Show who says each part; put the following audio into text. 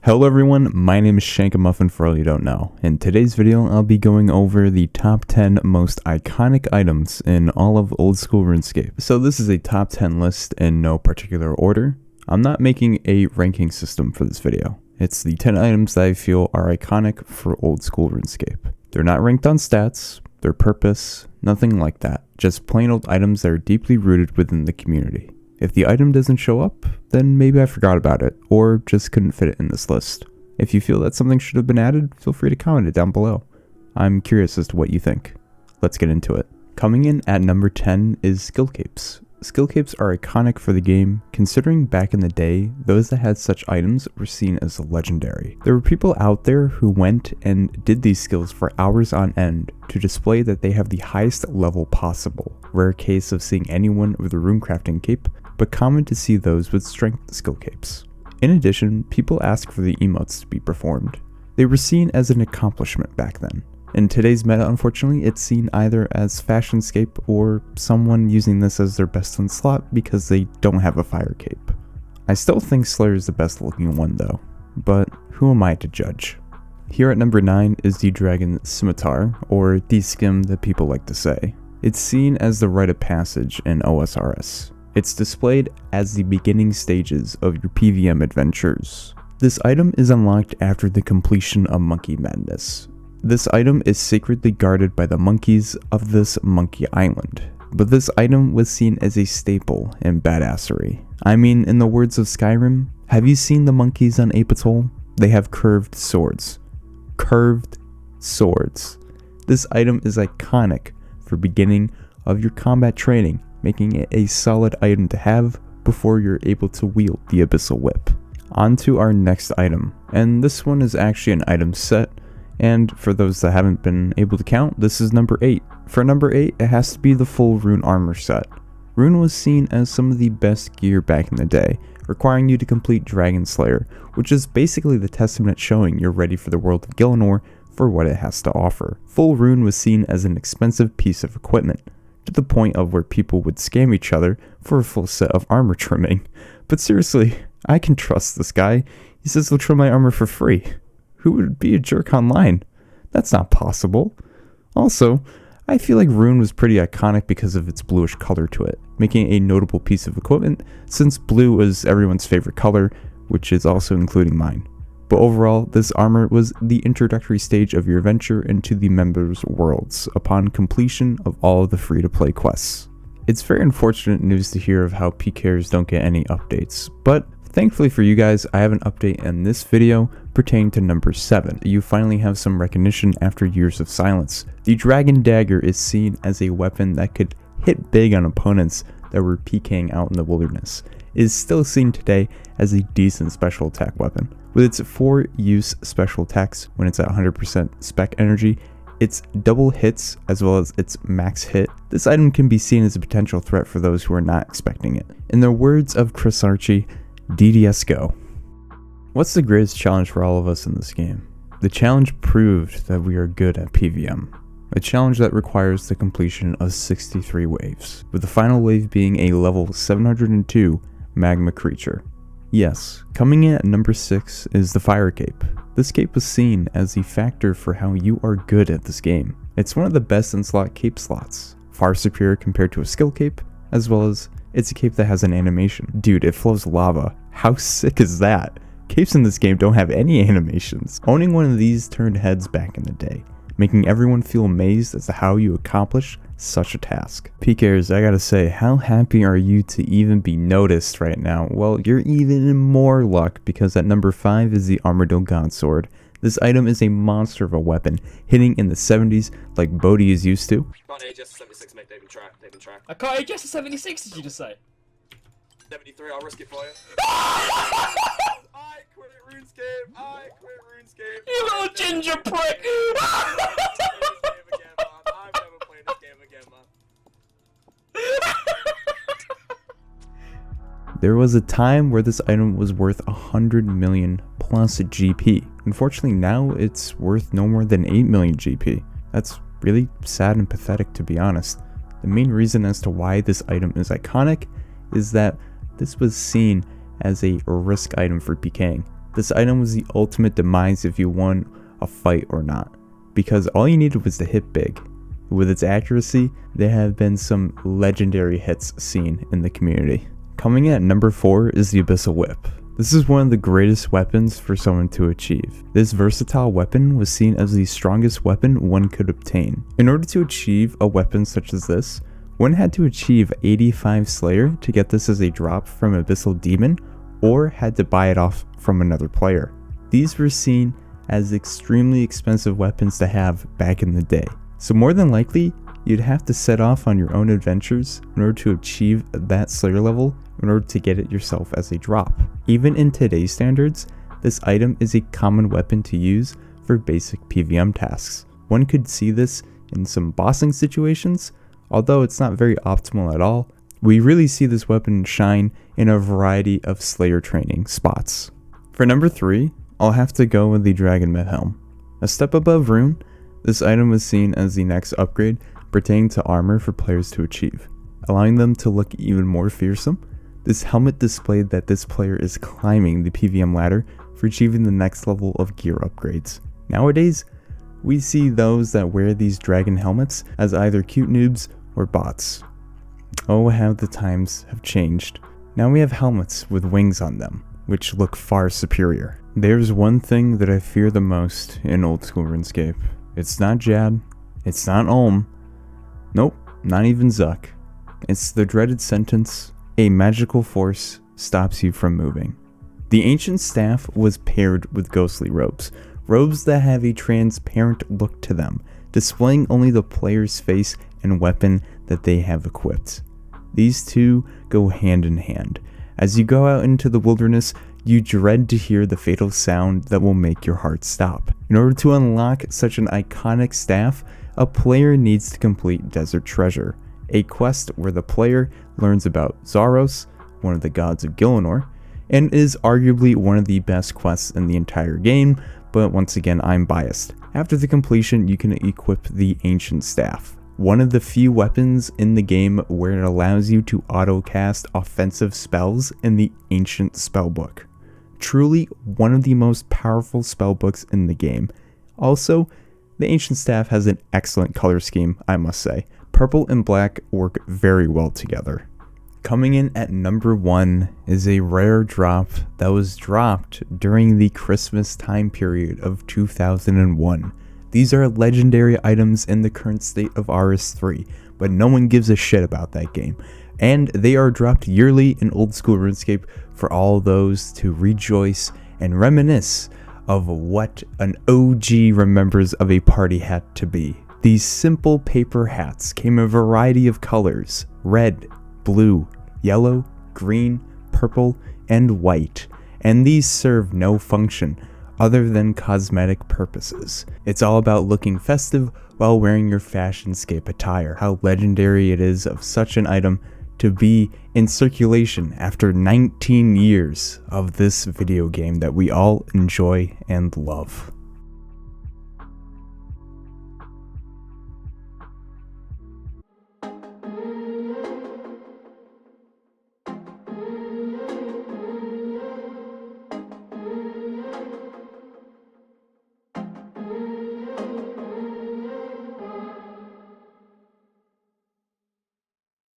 Speaker 1: Hello everyone, my name is Shankamuffin for all you don't know. In today's video, I'll be going over the top 10 most iconic items in all of old school RuneScape. So this is a top 10 list in no particular order. I'm not making a ranking system for this video. It's the 10 items that I feel are iconic for old school RuneScape. They're not ranked on stats, their purpose, nothing like that. Just plain old items that are deeply rooted within the community. If the item doesn't show up, then maybe I forgot about it, or just couldn't fit it in this list. If you feel that something should have been added, feel free to comment it down below. I'm curious as to what you think. Let's get into it. Coming in at number 10 is skill capes. Skill capes are iconic for the game, considering back in the day, those that had such items were seen as legendary. There were people out there who went and did these skills for hours on end to display that they have the highest level possible. Rare case of seeing anyone with a runecrafting cape, but common to see those with strength skill capes. In addition, people asked for the emotes to be performed. They were seen as an accomplishment back then. In today's meta, unfortunately, it's seen either as fashionscape or someone using this as their best in slot because they don't have a fire cape. I still think Slayer is the best looking one though, but who am I to judge? Here at number 9 is the Dragon Scimitar, or the skim that people like to say. It's seen as the rite of passage in OSRS. It's displayed as the beginning stages of your PvM adventures. This item is unlocked after the completion of Monkey Madness. This item is sacredly guarded by the monkeys of this monkey island, but this item was seen as a staple in badassery. I mean, in the words of Skyrim, have you seen the monkeys on Apatol? They have curved swords. Curved swords. This item is iconic for beginning of your combat training, making it a solid item to have before you're able to wield the Abyssal Whip. On to our next item, and this one is actually an item set, and for those that haven't been able to count, this is number 8. For number 8, it has to be the full Rune armor set. Rune was seen as some of the best gear back in the day, requiring you to complete Dragon Slayer, which is basically the testament showing you're ready for the world of Gielinor for what it has to offer. Full Rune was seen as an expensive piece of equipment, to the point of where people would scam each other for a full set of armor trimming. But seriously, I can trust this guy. He says he'll trim my armor for free. Who would be a jerk online? That's not possible. Also, I feel like Rune was pretty iconic because of its bluish color to it, making it a notable piece of equipment since blue was everyone's favorite color, which is also including mine. But overall, this armor was the introductory stage of your venture into the members' worlds upon completion of all of the free-to-play quests. It's very unfortunate news to hear of how PKers don't get any updates, but thankfully for you guys, I have an update in this video pertaining to number 7. You finally have some recognition after years of silence. The Dragon Dagger is seen as a weapon that could hit big on opponents that were PKing out in the wilderness. It is still seen today as a decent special attack weapon. With its 4-use special attacks when it's at 100% spec energy, its double hits as well as its max hit, this item can be seen as a potential threat for those who are not expecting it. In the words of Chris Archie, DDS go. What's the greatest challenge for all of us in this game? The challenge proved that we are good at PvM. A challenge that requires the completion of 63 waves, with the final wave being a level 702 magma creature. Yes, coming in at number 6 is the Fire Cape. This cape was seen as the factor for how you are good at this game. It's one of the best in slot cape slots, far superior compared to a skill cape, as well as it's a cape that has an animation. Dude, it flows lava. How sick is that? Capes in this game don't have any animations. Owning one of these turned heads back in the day, making everyone feel amazed as to how you accomplish such a task. PKers, I gotta say, how happy are you to even be noticed right now? Well, you're even in more luck because at number 5 is the Armadillo Godsword. This item is a monster of a weapon, hitting in the 70s like Bodhi is used to.
Speaker 2: Can't AGS 76, mate, they've been tracked.
Speaker 3: I can't AGS 76, did you just say?
Speaker 2: 73, I'll risk it for you. I quit RuneScape,
Speaker 3: You little ginger prick!
Speaker 2: I've never played this game again, man.
Speaker 1: There was a time where this item was worth 100 million plus GP. Unfortunately, now it's worth no more than 8 million GP. That's really sad and pathetic, to be honest. The main reason as to why this item is iconic is that this was seen as a risk item for PKing. This item was the ultimate demise if you won a fight or not, because all you needed was to hit big. With its accuracy, there have been some legendary hits seen in the community. Coming in at number 4 is the Abyssal Whip. This is one of the greatest weapons for someone to achieve. This versatile weapon was seen as the strongest weapon one could obtain. In order to achieve a weapon such as this, one had to achieve 85 Slayer to get this as a drop from Abyssal Demon, or had to buy it off from another player. These were seen as extremely expensive weapons to have back in the day. So more than likely, you'd have to set off on your own adventures in order to achieve that Slayer level in order to get it yourself as a drop. Even in today's standards, this item is a common weapon to use for basic PvM tasks. One could see this in some bossing situations, although it's not very optimal at all. We really see this weapon shine in a variety of Slayer training spots. For number 3, I'll have to go with the Dragon Myth Helm. A step above Rune, this item was seen as the next upgrade pertaining to armor for players to achieve, allowing them to look even more fearsome. This helmet displayed that this player is climbing the PvM ladder for achieving the next level of gear upgrades. Nowadays, we see those that wear these dragon helmets as either cute noobs or bots. Oh, how the times have changed. Now we have helmets with wings on them, which look far superior. There's one thing that I fear the most in old school RuneScape. It's not Jad, it's not Olm, nope, not even Zuck. It's the dreaded sentence, a magical force stops you from moving. The ancient staff was paired with ghostly robes, robes that have a transparent look to them, displaying only the player's face and weapon that they have equipped. These two go hand in hand. As you go out into the wilderness, you dread to hear the fatal sound that will make your heart stop. In order to unlock such an iconic staff, a player needs to complete Desert Treasure, a quest where the player learns about Zaros, one of the gods of Gielinor, and is arguably one of the best quests in the entire game, but once again I'm biased. After the completion, you can equip the Ancient Staff, one of the few weapons in the game where it allows you to auto-cast offensive spells in the Ancient Spellbook. Truly one of the most powerful spellbooks in the game. Also, the Ancient Staff has an excellent color scheme, I must say. Purple and black work very well together. Coming in at number 1 is a rare drop that was dropped during the Christmas time period of 2001. These are legendary items in the current state of RS3, but no one gives a shit about that game. And they are dropped yearly in old school RuneScape for all those to rejoice and reminisce of what an OG remembers of a party hat to be. These simple paper hats came in a variety of colors: red, blue, yellow, green, purple, and white, and these serve no function other than cosmetic purposes. It's all about looking festive while wearing your fashionscape attire. How legendary it is of such an item to be in circulation after 19 years of this video game that we all enjoy and love.